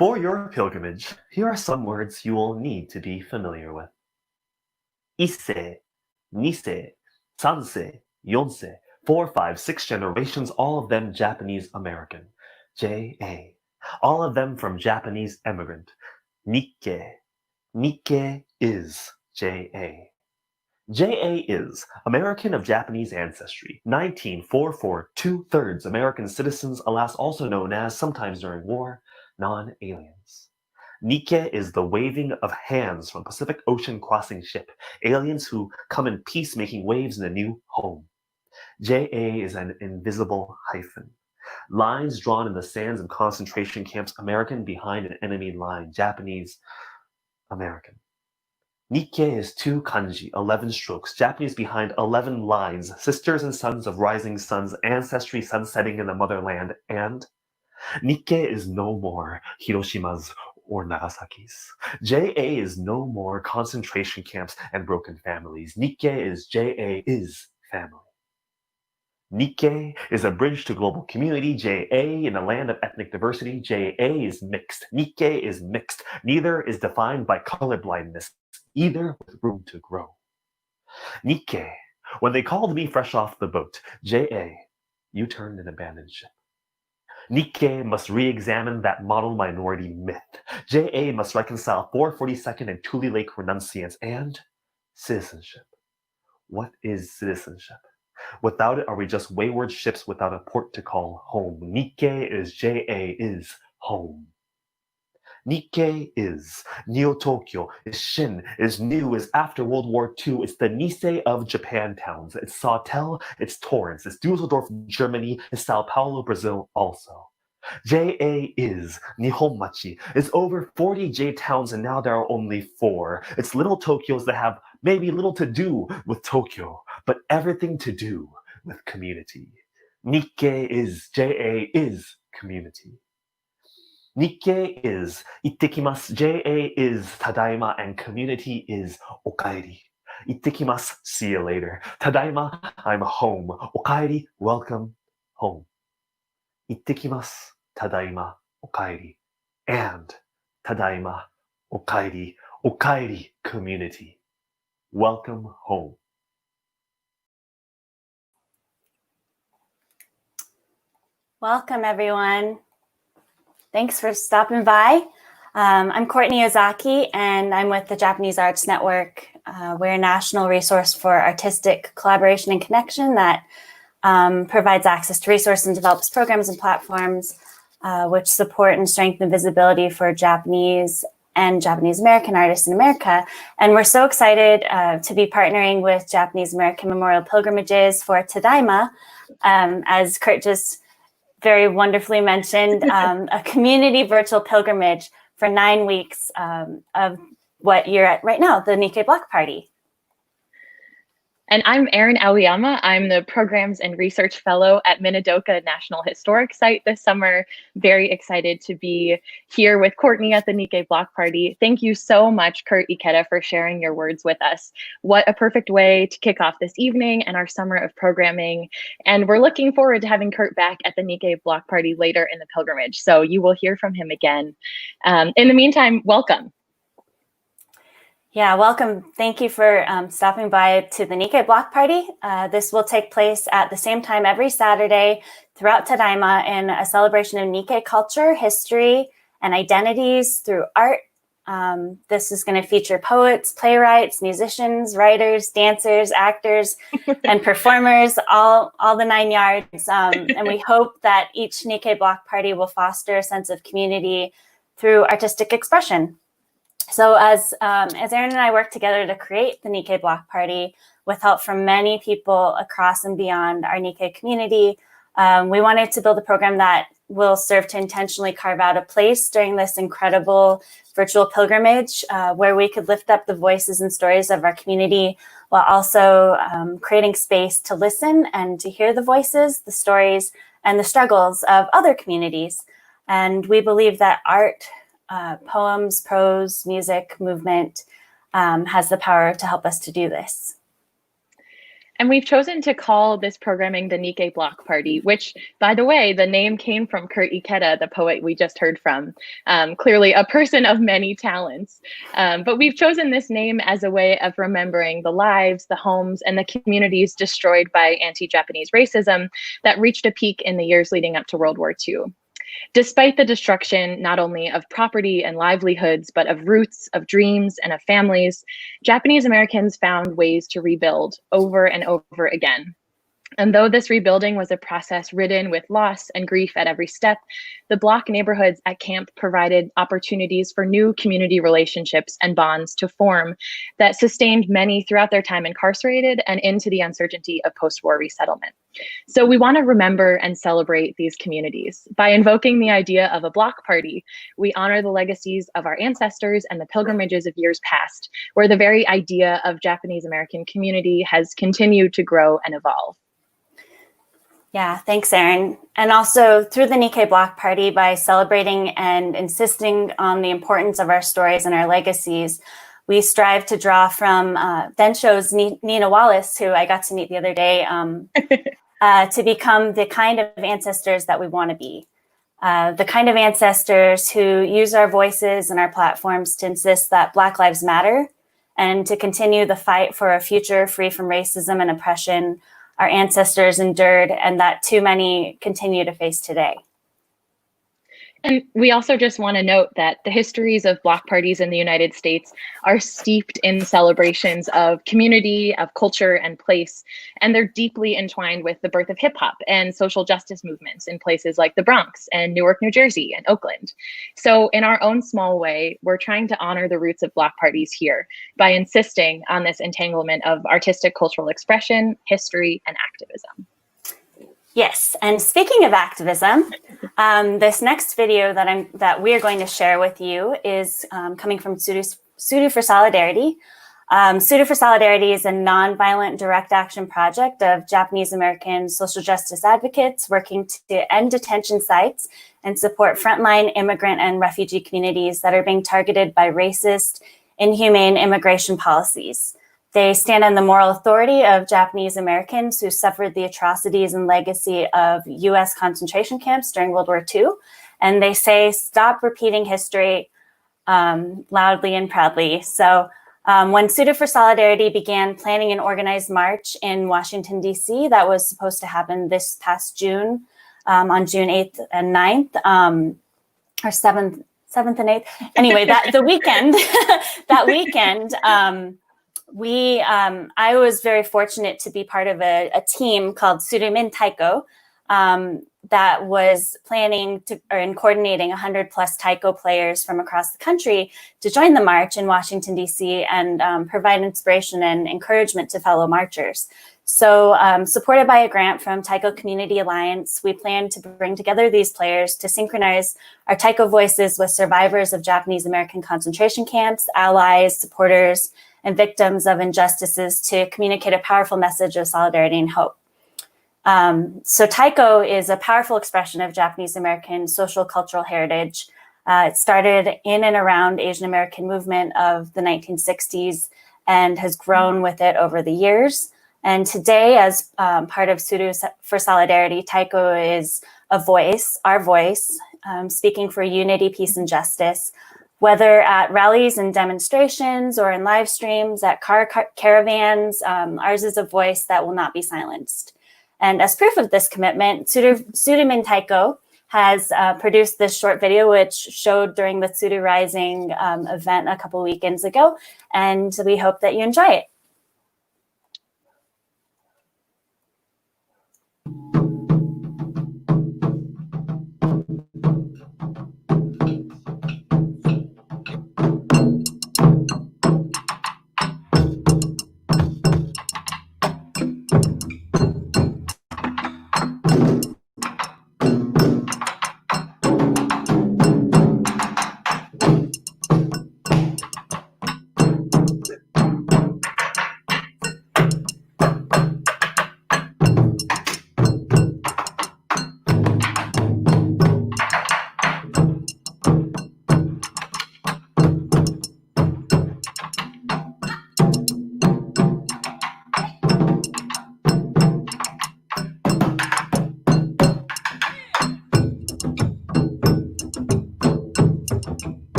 For your pilgrimage, here are some words you will need to be familiar with. Issei, Nisei, Sansei, Yonsei, 4, 5, 6 generations, all of them Japanese American. JA, all of them from Japanese immigrant. Nikkei, Nikkei is JA. JA is American of Japanese ancestry, 1944, 2/3 American citizens, alas also known as, sometimes during war, non-aliens. Nikkei is the waving of hands from Pacific Ocean crossing ship, aliens who come in peace making waves in a new home. JA is an invisible hyphen. Lines drawn in the sands of concentration camps, American behind an enemy line, Japanese, American. Nikkei is 2 kanji, 11 strokes, Japanese behind 11 lines, sisters and sons of rising suns, ancestry sunsetting in the motherland, and Nikkei is no more Hiroshima's or Nagasaki's. JA is no more concentration camps and broken families. Nikkei is JA is family. Nikkei is a bridge to global community. JA in a land of ethnic diversity. JA is mixed. Nikkei is mixed. Neither is defined by colorblindness, either with room to grow. Nikkei, when they called me fresh off the boat, JA, you turned an abandoned ship. Nikkei must re-examine that model minority myth. JA must reconcile 442nd and Tule Lake renunciants and citizenship. What is citizenship? Without it, are we just wayward ships without a port to call home? Nikkei is JA is home. Nikkei is Neo-Tokyo, is Shin, is new, is after World War II. It's the Nisei of Japan towns. It's Sawtell, it's Torrance, it's Dusseldorf, Germany, it's Sao Paulo, Brazil also. JA is Nihonmachi. It's over 40 J towns and now there are only 4. It's little Tokyos that have maybe little to do with Tokyo, but everything to do with community. Nikkei is JA is community. Nikkei is ittekimasu, JA is tadaima, and community is okaeri. Ittekimasu, see you later. Tadaima, I'm home. Okaeri, welcome home. Ittekimasu, tadaima, okaeri. And tadaima, okaeri, okaeri, community. Welcome home. Welcome, everyone. Thanks for stopping by. I'm Courtney Ozaki, and I'm with the Japanese Arts Network. We're a national resource for artistic collaboration and connection that provides access to resources and develops programs and platforms which support and strengthen visibility for Japanese and Japanese American artists in America. And we're so excited to be partnering with Japanese American Memorial Pilgrimages for Tadaima, as Kurt just very wonderfully mentioned, a community virtual pilgrimage for 9 weeks of what you're at right now, the Nikkei Block Party. And I'm Erin Aoyama. I'm the Programs and Research Fellow at Minidoka National Historic Site this summer. Very excited to be here with Courtney at the Nikkei Block Party. Thank you so much, Kurt Ikeda, for sharing your words with us. What a perfect way to kick off this evening and our summer of programming. And we're looking forward to having Kurt back at the Nikkei Block Party later in the pilgrimage. So you will hear from him again. In the meantime, welcome. Yeah, welcome. Thank you for stopping by to the Nikkei Block Party. This will take place at the same time every Saturday throughout Tadaima in a celebration of Nikkei culture, history, and identities through art. This is going to feature poets, playwrights, musicians, writers, dancers, actors, and performers, all the 9 yards. And we hope that each Nikkei Block Party will foster a sense of community through artistic expression. So as Erin and I work together to create the Nikkei Block Party with help from many people across and beyond our Nikkei community, we wanted to build a program that will serve to intentionally carve out a place during this incredible virtual pilgrimage where we could lift up the voices and stories of our community while also creating space to listen and to hear the voices, the stories, and the struggles of other communities. And we believe that art, poems, prose, music, movement has the power to help us to do this. And we've chosen to call this programming the Nikkei Block Party, which, by the way, the name came from Kurt Ikeda, the poet we just heard from, clearly a person of many talents. But we've chosen this name as a way of remembering the lives, the homes, and the communities destroyed by anti-Japanese racism that reached a peak in the years leading up to World War II. Despite the destruction not only of property and livelihoods, but of roots, of dreams, and of families, Japanese Americans found ways to rebuild over and over again. And though this rebuilding was a process ridden with loss and grief at every step, the block neighborhoods at camp provided opportunities for new community relationships and bonds to form that sustained many throughout their time incarcerated and into the uncertainty of post-war resettlement. So we want to remember and celebrate these communities. By invoking the idea of a block party, we honor the legacies of our ancestors and the pilgrimages of years past, where the very idea of Japanese American community has continued to grow and evolve. Yeah, thanks, Erin. And also through the Nikkei Block Party, by celebrating and insisting on the importance of our stories and our legacies, we strive to draw from Densho's Nina Wallace, who I got to meet the other day, to become the kind of ancestors that we want to be. The kind of ancestors who use our voices and our platforms to insist that Black lives matter and to continue the fight for a future free from racism and oppression our ancestors endured and that too many continue to face today. And we also just want to note that the histories of block parties in the United States are steeped in celebrations of community, of culture and place, and they're deeply entwined with the birth of hip hop and social justice movements in places like the Bronx and Newark, New Jersey and Oakland. So in our own small way, we're trying to honor the roots of block parties here by insisting on this entanglement of artistic cultural expression, history, and activism. Yes, and speaking of activism, this next video that we are going to share with you is coming from Tsuru for Solidarity. Tsuru for Solidarity is a nonviolent direct action project of Japanese American social justice advocates working to end detention sites and support frontline immigrant and refugee communities that are being targeted by racist, inhumane immigration policies. They stand on the moral authority of Japanese Americans who suffered the atrocities and legacy of US concentration camps during World War II. And they say, stop repeating history loudly and proudly. So when Tsuru for Solidarity began planning an organized march in Washington, D.C., that was supposed to happen this past June, on June 8th and 9th, or 7th and 8th. Anyway, that weekend, I was very fortunate to be part of a team called Tsuru-min Taiko that was planning and coordinating 100 plus Taiko players from across the country to join the march in Washington, D.C. and provide inspiration and encouragement to fellow marchers. So supported by a grant from Taiko Community Alliance, we plan to bring together these players to synchronize our Taiko voices with survivors of Japanese American concentration camps, allies, supporters, and victims of injustices to communicate a powerful message of solidarity and hope. So Taiko is a powerful expression of Japanese American social cultural heritage. It started in and around Asian American movement of the 1960s and has grown with it over the years. And today, as part of Tsuru for Solidarity, Taiko is a voice, our voice, speaking for unity, peace, and justice, whether at rallies and demonstrations or in live streams, at caravans. Ours is a voice that will not be silenced. And as proof of this commitment, Tsuru-min Taiko has produced this short video, which showed during the Tsuru Rising event a couple weekends ago, and we hope that you enjoy it.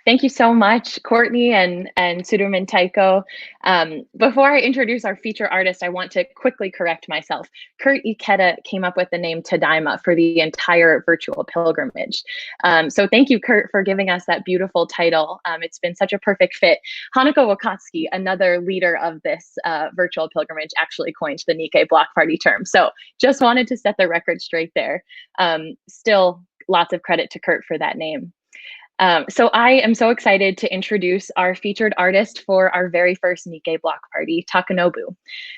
Thank you so much, Courtney and Tsuru-min, Taiko. Before I introduce our feature artist, I want to quickly correct myself. Kurt Ikeda came up with the name Tadaima for the entire virtual pilgrimage. So thank you, Kurt, for giving us that beautiful title. It's been such a perfect fit. Hanako Wakatsuki, another leader of this virtual pilgrimage, actually coined the Nikkei Block Party term. So just wanted to set the record straight there. Still, lots of credit to Kurt for that name. So I am so excited to introduce our featured artist for our very first Nikkei Block Party, Takénobu.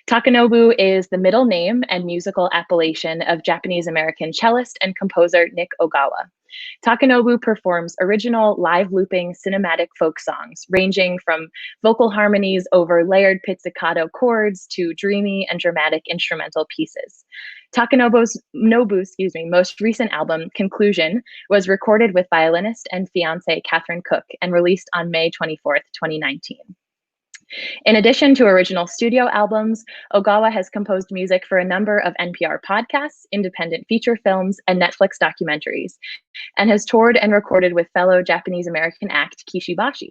Takénobu is the middle name and musical appellation of Japanese-American cellist and composer Nick Ogawa. Takénobu performs original live looping cinematic folk songs, ranging from vocal harmonies over layered pizzicato chords to dreamy and dramatic instrumental pieces. Takénobu's most recent album, Conclusion, was recorded with violinist and fiancée Catherine Cook and released on May 24th, 2019. In addition to original studio albums, Ogawa has composed music for a number of NPR podcasts, independent feature films, and Netflix documentaries, and has toured and recorded with fellow Japanese-American act Kishibashi.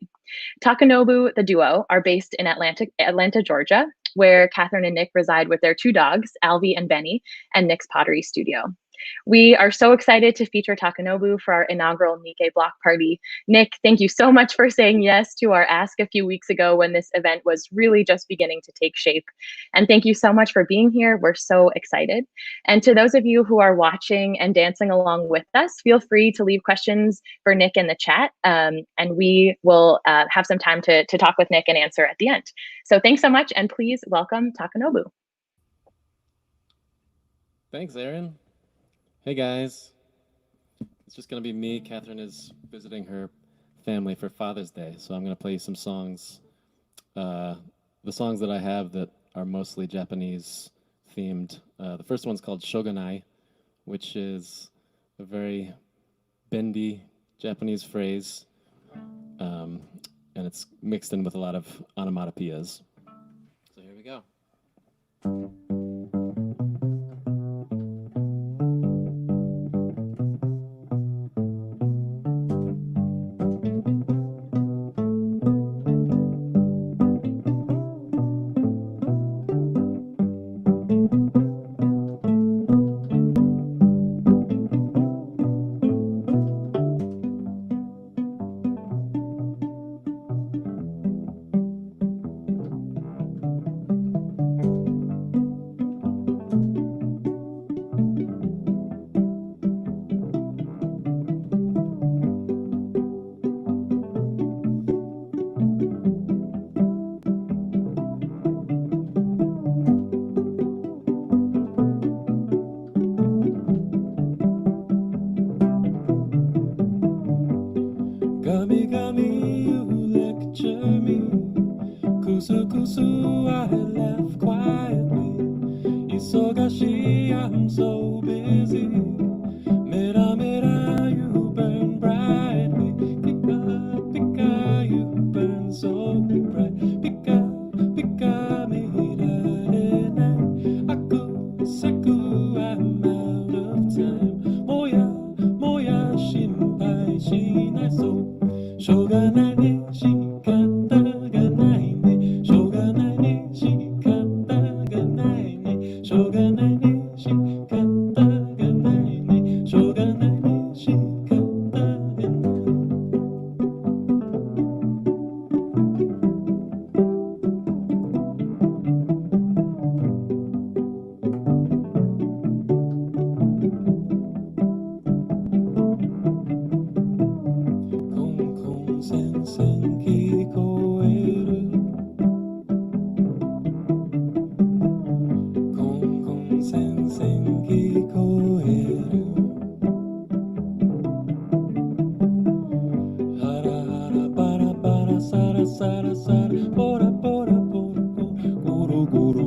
Takénobu, the duo, are based in Atlanta, Georgia, where Catherine and Nick reside with their two dogs, Alvy and Benny, and Nick's pottery studio. We are so excited to feature Takénobu for our inaugural Nikkei Block Party. Nick, thank you so much for saying yes to our ask a few weeks ago when this event was really just beginning to take shape. And thank you so much for being here. We're so excited. And to those of you who are watching and dancing along with us, feel free to leave questions for Nick in the chat, and we will have some time to talk with Nick and answer at the end. So thanks so much, and please welcome Takénobu. Thanks, Erin. Hey guys, it's just gonna be me. Catherine is visiting her family for Father's Day, so I'm gonna play you some songs. The songs that I have that are mostly Japanese themed. The first one's called Shogunai, which is a very bendy Japanese phrase, and it's mixed in with a lot of onomatopoeias. So here we go.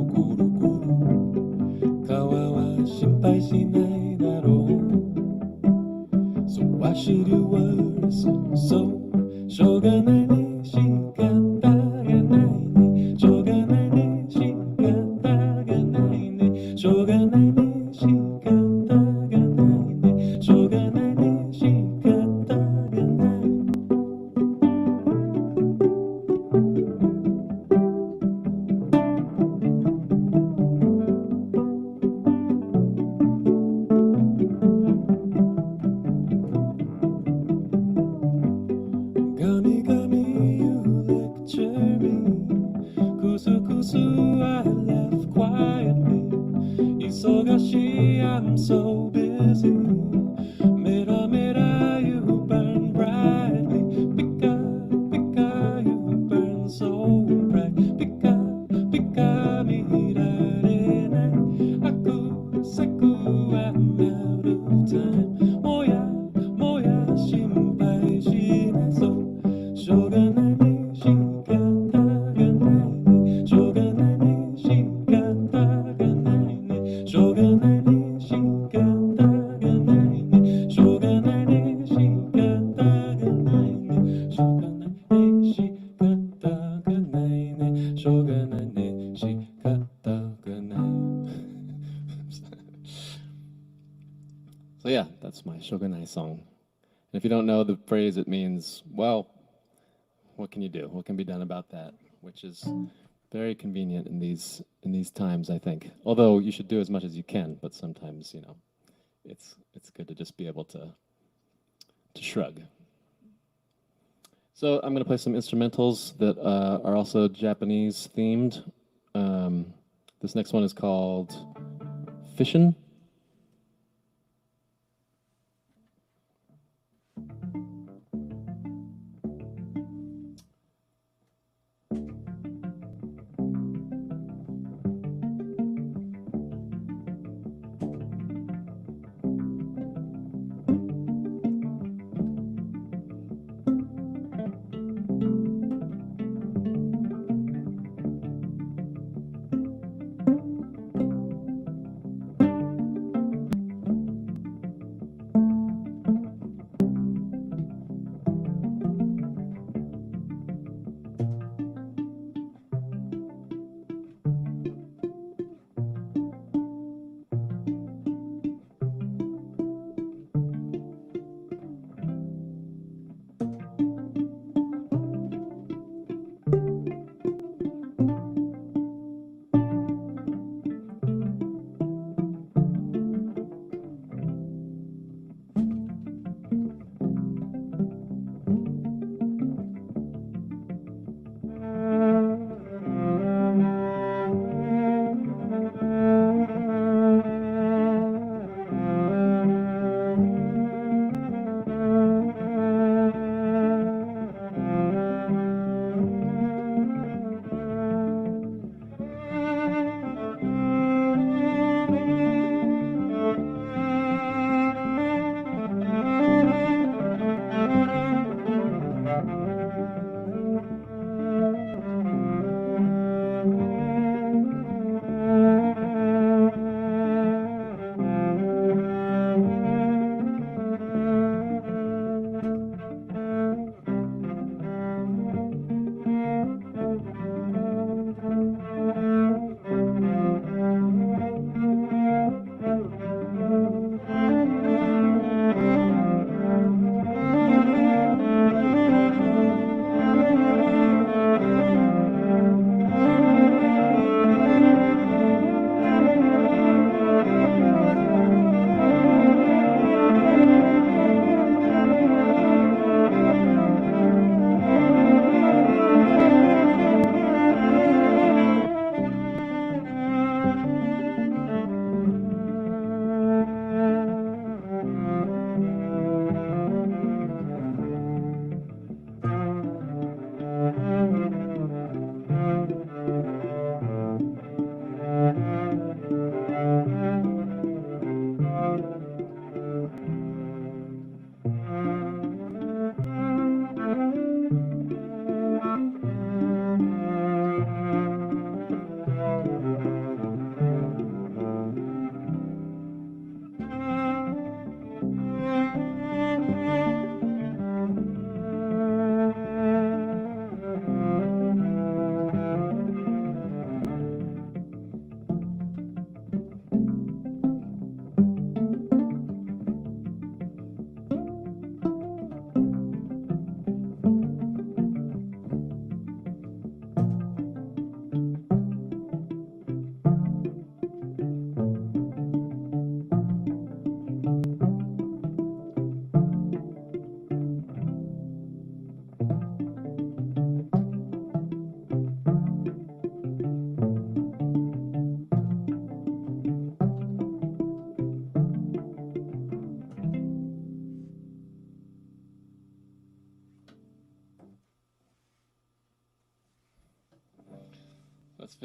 くるくる川は心配しないだろう So why should you worry so しょうがないね仕方がないねしょうがないね仕方がないねしょうがないね仕方がないねしょうがないね仕方がない Gummy, gummy, you lecture me. Kusu, kusu, I laugh quietly. Isogashi, I'm so busy. Mera, mera, you burn brightly. Pika, pika, you burn so bright. Pika, pika, mirare Aku, saku, I'm out of time. Moya, moya, shinpai shinai so. しょうがないね仕方がないねしょうがないね仕方がないねしょうがないね仕方がないねしょうがないね仕方がないねしょうがないね仕方がないねしょうがないね仕方がない So yeah, that's my Shogunai song. And if you don't know the phrase, it means, well, what can you do? What can be done about that? Which is very convenient in these times, I think. Although you should do as much as you can, but sometimes, you know, it's good to just be able to shrug. So I'm going to play some instrumentals that are also Japanese themed. This next one is called Fishin'.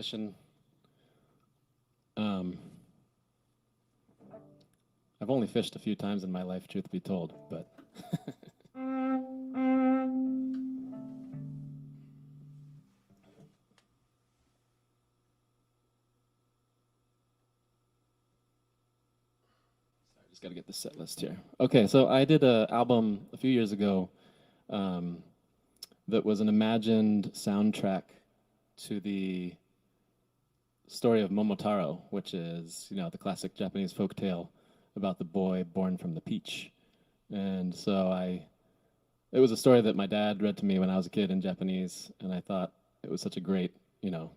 fishing. I've only fished a few times in my life, truth be told, but just got to get the set list here. Okay, so I did an album a few years ago that was an imagined soundtrack to the story of Momotaro, which is, you know, the classic Japanese folktale about the boy born from the peach. And so it was a story that my dad read to me when I was a kid in Japanese, and I thought it was such a great, you know,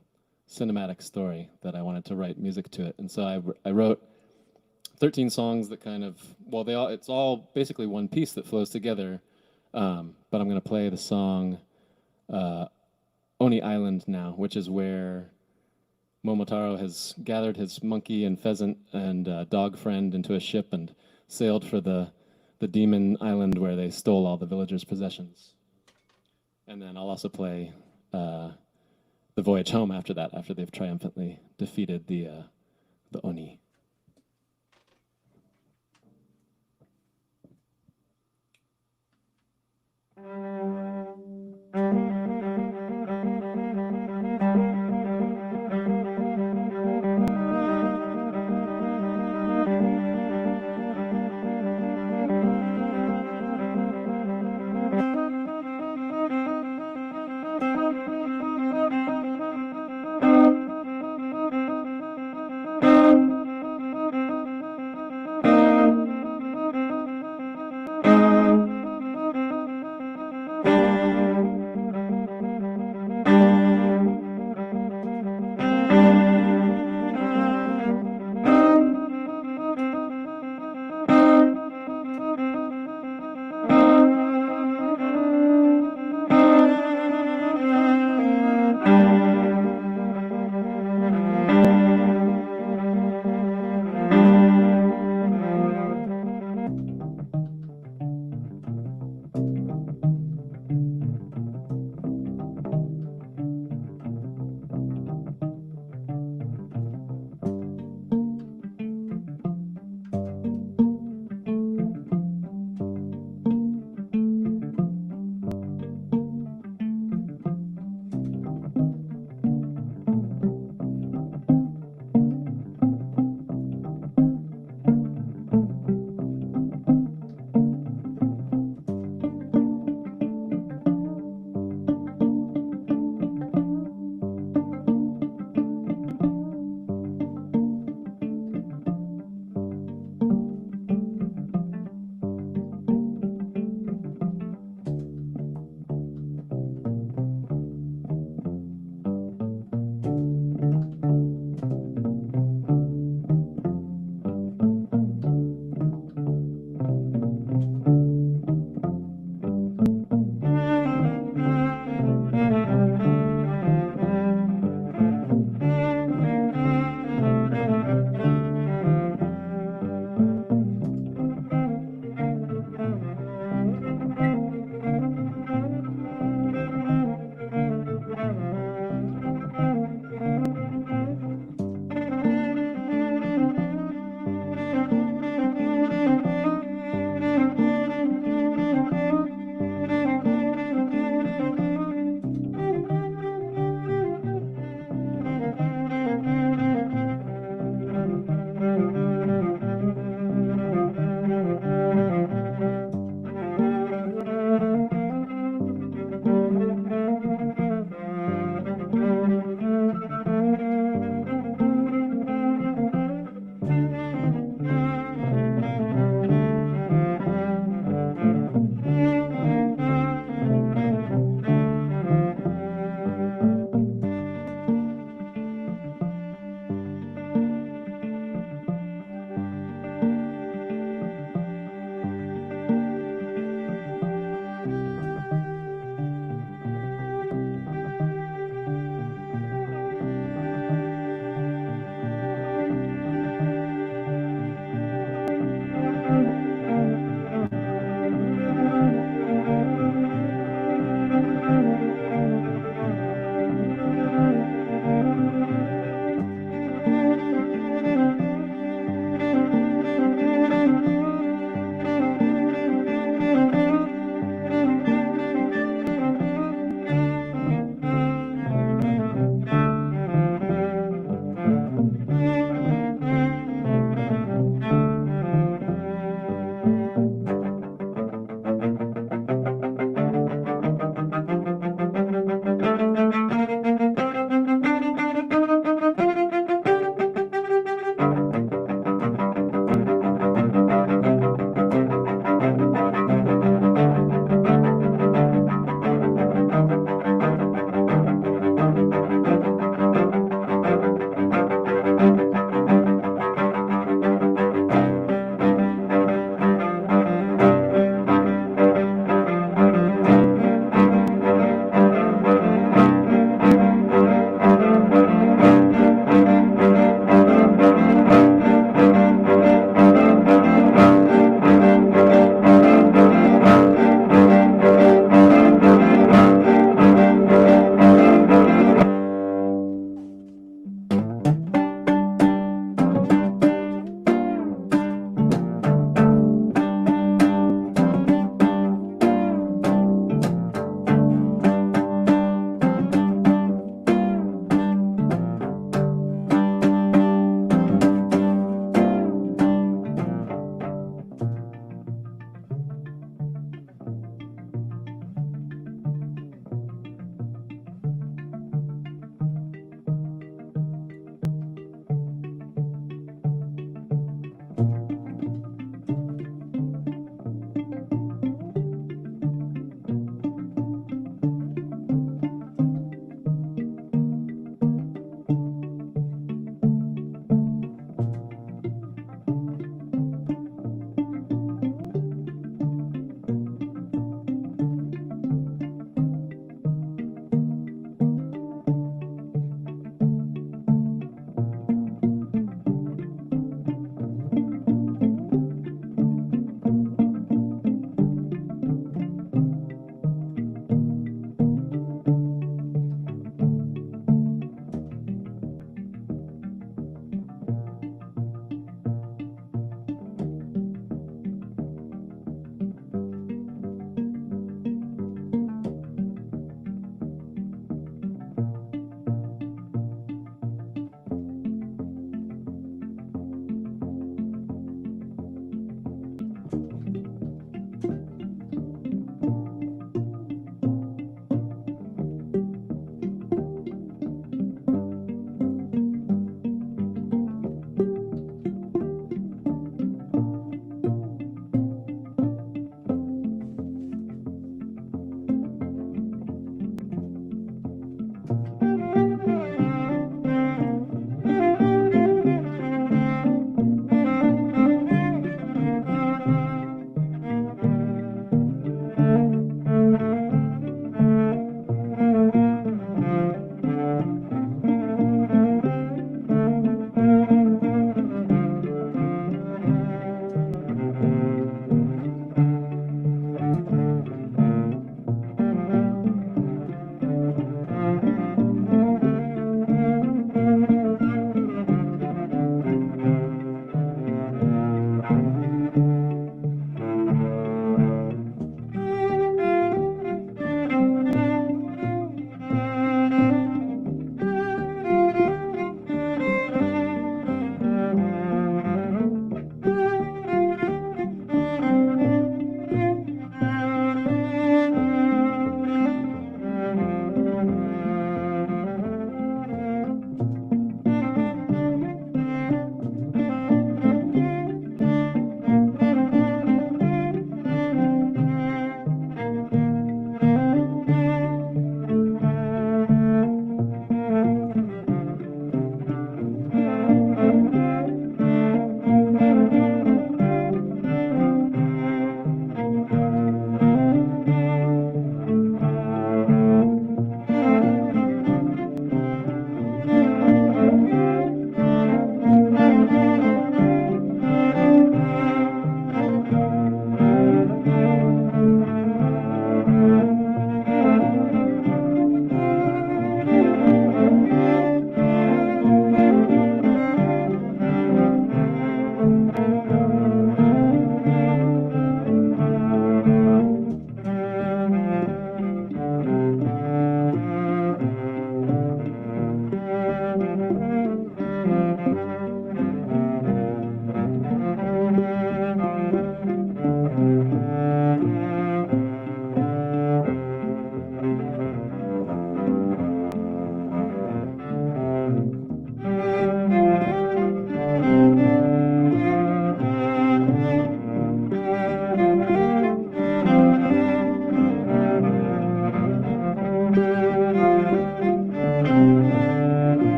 cinematic story that I wanted to write music to it. And so I wrote 13 songs that kind of, well, it's all basically one piece that flows together, but I'm going to play the song Oni Island now, which is where Momotaro has gathered his monkey and pheasant and dog friend into a ship and sailed for the demon island where they stole all the villagers' possessions. And then I'll also play the voyage home after that, after they've triumphantly defeated the Oni.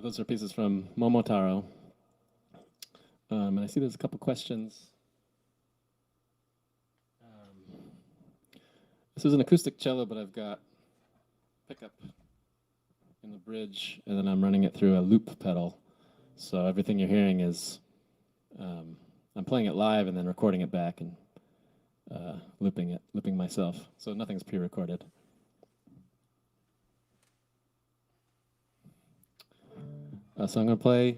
those are pieces from Momotaro. And I see there's a couple questions. This is an acoustic cello, but I've got pickup in the bridge, and then I'm running it through a loop pedal. So everything you're hearing is, I'm playing it live and then recording it back and looping myself. So nothing's pre-recorded. So I'm going to play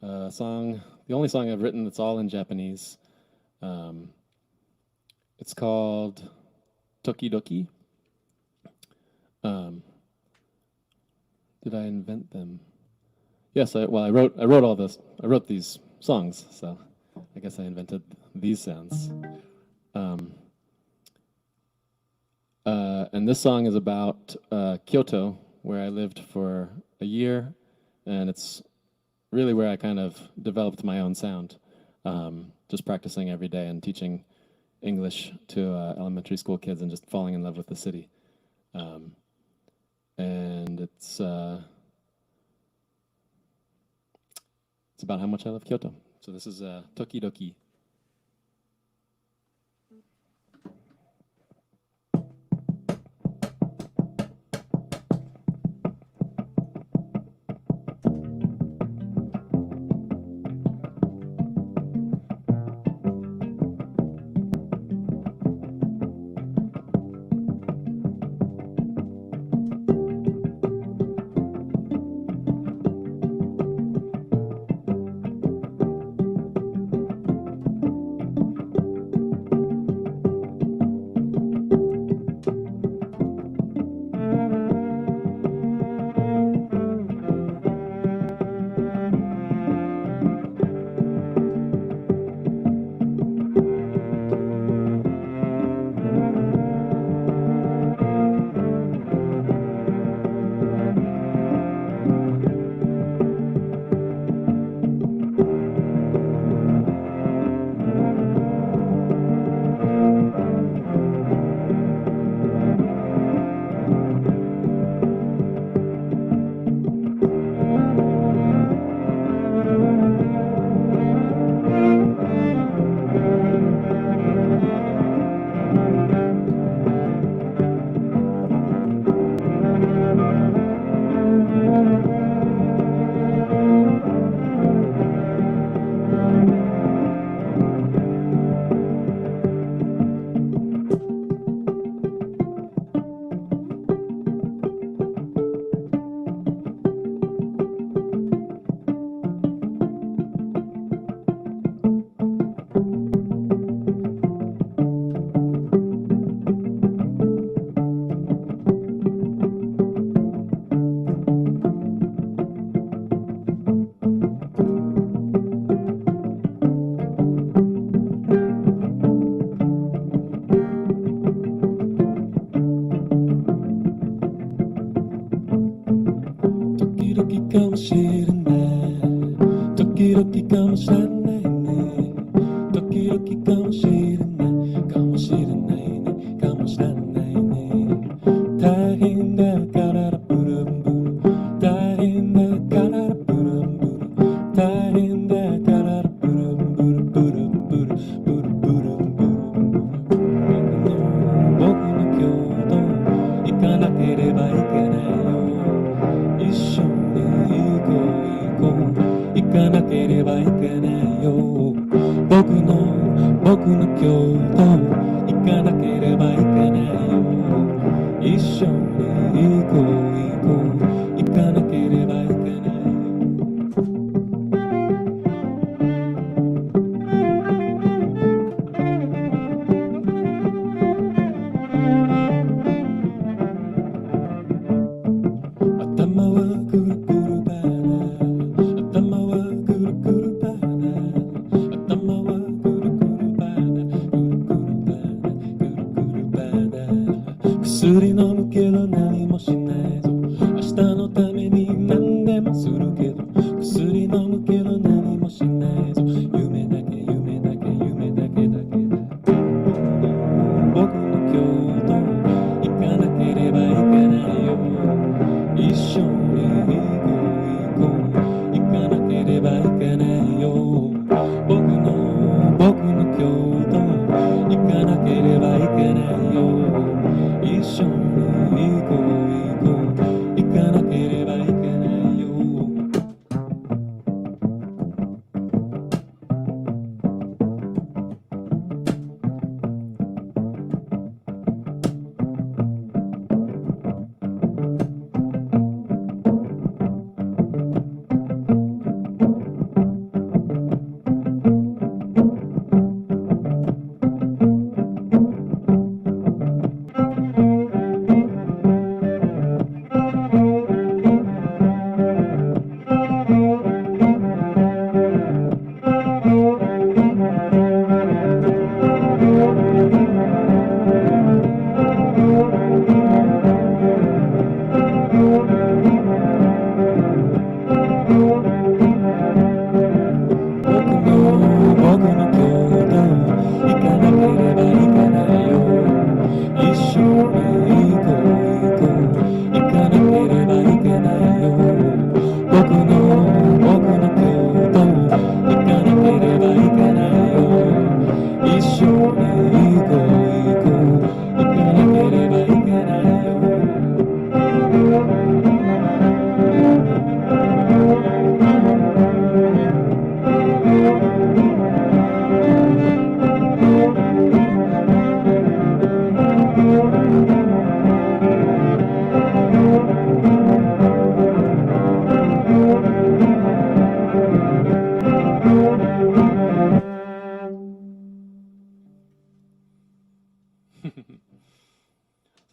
a song, the only song I've written that's all in Japanese. It's called Tokidoki. Did I invent them? Yes, I wrote all this. I wrote these songs, so I guess I invented these sounds. And this song is about Kyoto, where I lived for a year, and it's really where I kind of developed my own sound, just practicing every day and teaching English to elementary school kids and just falling in love with the city. And it's about how much I love Kyoto. So this is Tokidoki.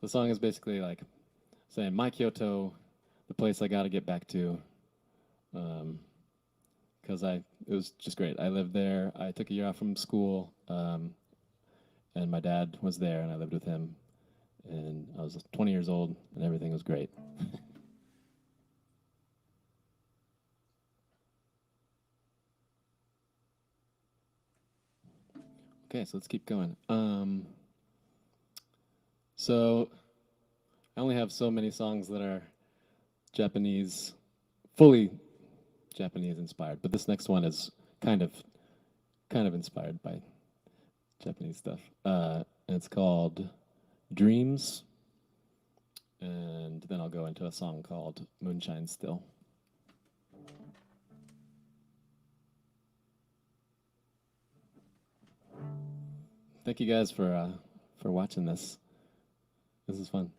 The song is basically like saying, my Kyoto, the place I got to get back to. Because it was just great. I lived there. I took a year off from school, and my dad was there, and I lived with him. And I was 20 years old, and everything was great. Okay, so let's keep going. So I only have so many songs that are Japanese, fully Japanese inspired, but this next one is kind of inspired by Japanese stuff. And it's called Dreams, and then I'll go into a song called Moonshine Still. Thank you guys for watching this. This is fun.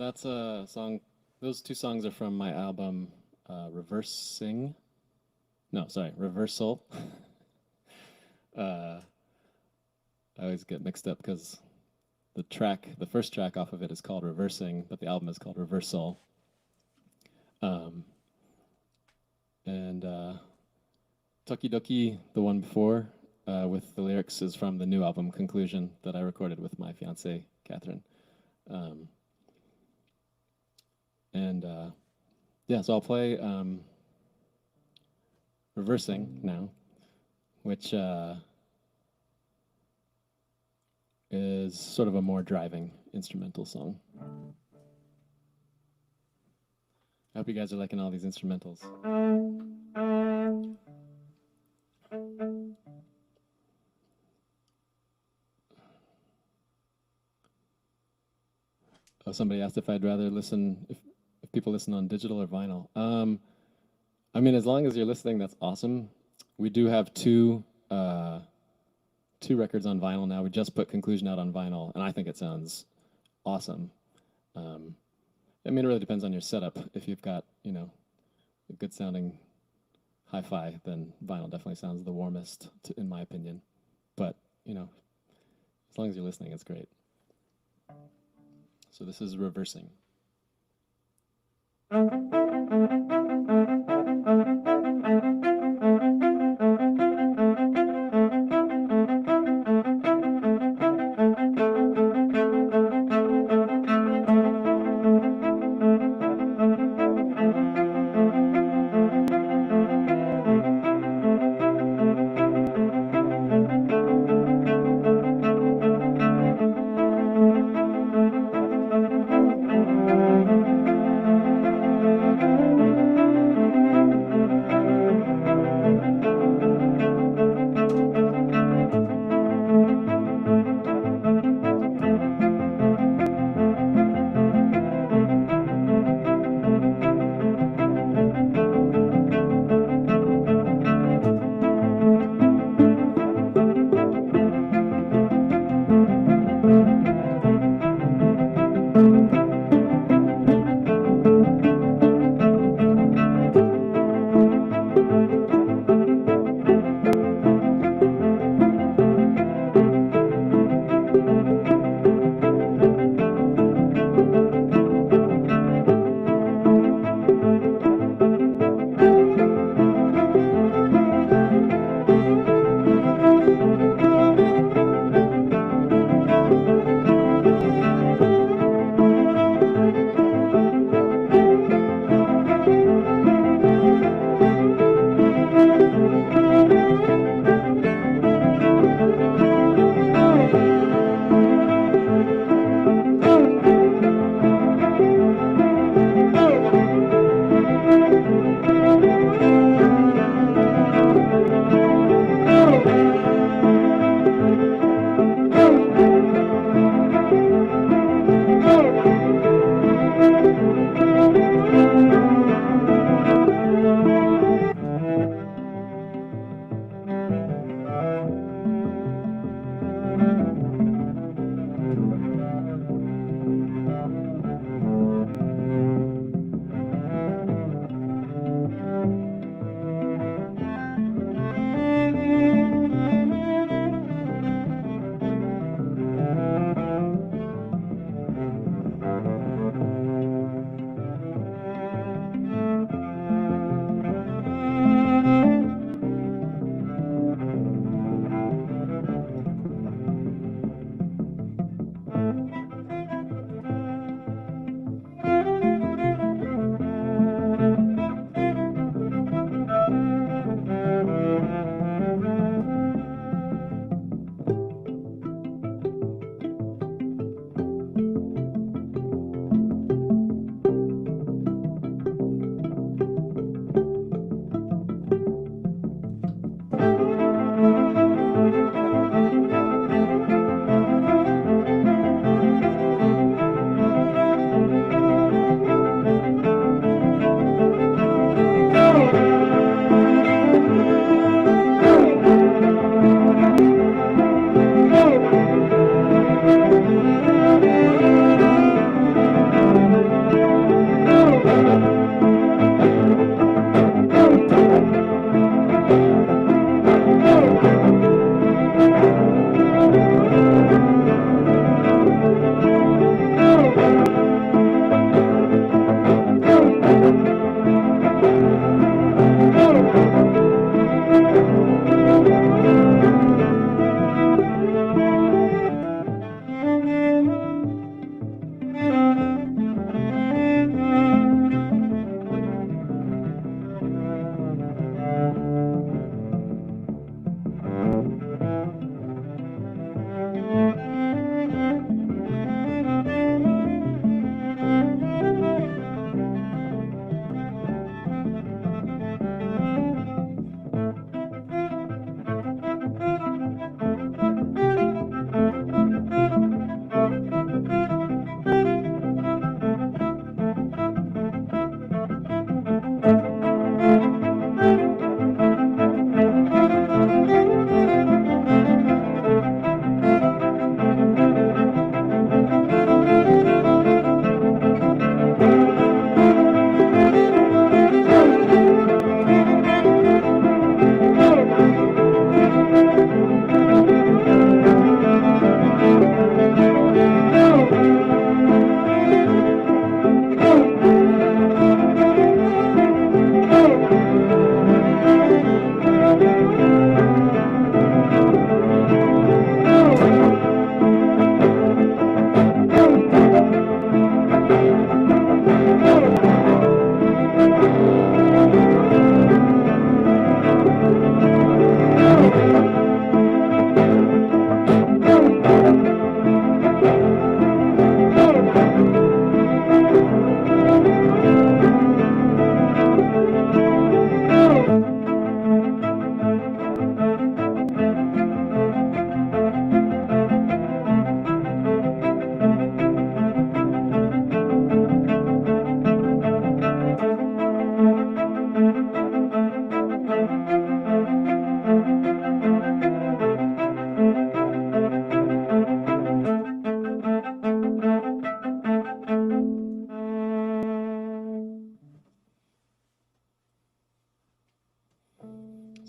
that's a song. Those two songs are from my album, Reversing. No, sorry, Reversal. I always get mixed up because the first track off of it is called Reversing, but the album is called Reversal. And Tokidoki, the one before, with the lyrics, is from the new album Conclusion that I recorded with my fiancée, Catherine. Yeah, so I'll play Reversing now, which is sort of a more driving instrumental song. I hope you guys are liking all these instrumentals. Oh, somebody asked if I'd rather listen, if people listen on digital or vinyl. I mean, as long as you're listening, that's awesome. We do have two records on vinyl now. We just put Conclusion out on vinyl, and I think it sounds awesome. I mean, it really depends on your setup. If you've got, you know, a good sounding hi-fi, then vinyl definitely sounds the warmest, in my opinion. But, you know, as long as you're listening, it's great. So this is Reversing.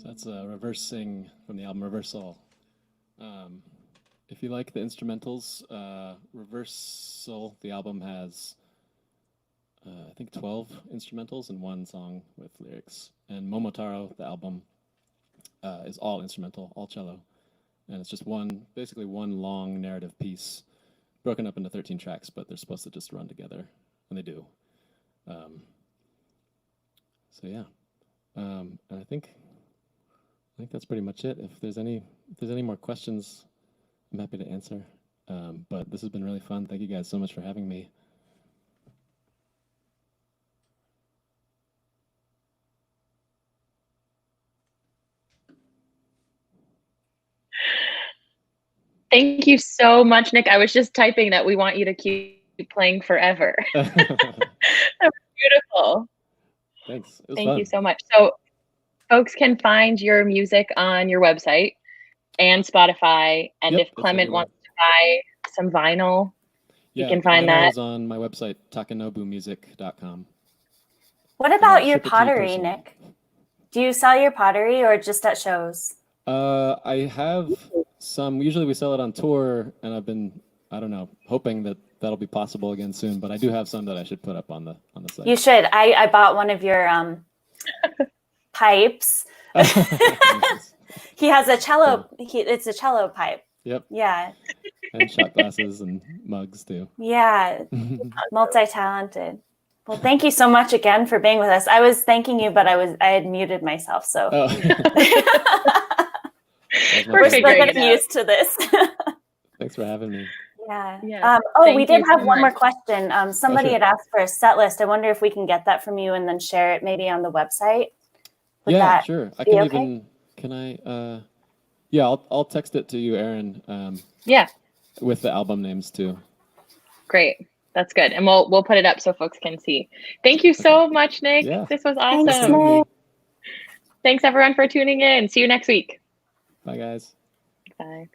So that's a reverse sing from the album Reversal. If you like the instrumentals, Reversal, the album has, I think 12 instrumentals and 1 song with lyrics. And Momotaro, the album, is all instrumental, all cello. And it's just basically one long narrative piece, broken up into 13 tracks, but they're supposed to just run together, and they do. So yeah, and I think that's pretty much it. If there's any more questions, I'm happy to answer. But this has been really fun. Thank you guys so much for having me. Thank you so much, Nick. I was just typing that we want you to keep playing forever. That was beautiful. Thanks. It was Thank fun. you so much. So folks can find your music on your website and Spotify. And Yep, if Clement everywhere. wants to buy some vinyl, Yeah, you can find vinyl that. is on my website, takenobumusic.com. What about your ship it to you pottery, personally. Nick? Do you sell your pottery or just at shows? I have some. Usually we sell it on tour, and I've been, I don't know, hoping that that'll be possible again soon. But I do have some that I should put up on the site. You should. I bought one of your pipes. He has a cello. It's a cello pipe. Yep. Yeah. And shot glasses and mugs too. Yeah. Multi-talented. Well, thank you so much again for being with us. I was thanking you, but I had muted myself. So Oh. we're still figuring getting it out. used to this. Thanks for having me. Yeah. Yeah. We Thank did you have so one more much. question. Somebody sure. had asked for a set list. I wonder if we can get that from you and then share it maybe on the website. Would Yeah, that sure. I be can okay? even. Can I? Yeah, I'll text it to you, Erin. Yeah, With the album names too. great. That's good. And we'll put it up so folks can see. Thank you so much, Nick. Yeah. This was Thanks, awesome. Nick. Thanks everyone for tuning in. See you next week. Bye, guys. Bye.